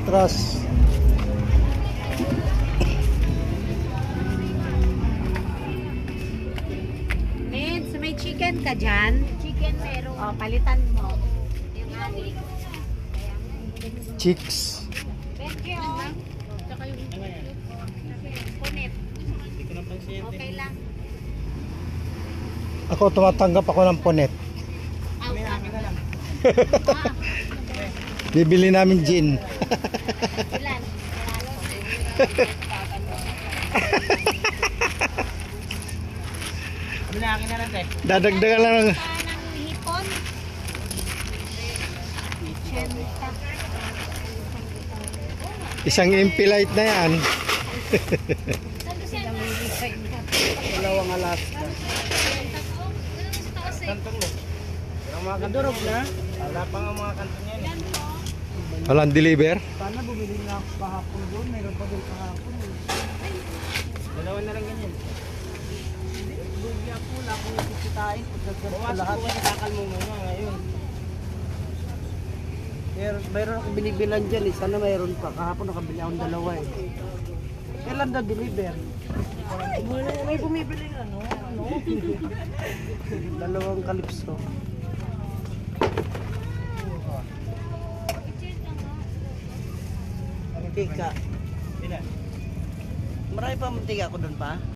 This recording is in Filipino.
Atras. Ned, so may chicken ka dyan? Chicken meron. O, palitan mo. Chicks. Thank you. Tsaka yung Punit. okay lang. Ako tumatanggap ako ng punet. Bibili namin gin. Ilan? Dadagdagan lang ng Ng hipon. isang impilite na yan. Dalawang Alaska. Kantong mo. Ang mga kantong na. Wala pa nga mga kantong yan. Walang deliver. Sana bumili na ako kahapon doon. Mayroon pa doon kahapon. Dalawa na lang ganyan. Lugi ako. Wala akong ikikitain. Bawasan ko bakal mo muna ngayon. Mayroon akong binibilan dyan eh. Sana mayroon pa. Kahapon nakabili akong dalawa eh. Kailan na deliver? May bumibili ano? Dalawang kalipso. Mantika. Marami pa mantika ko doon pa.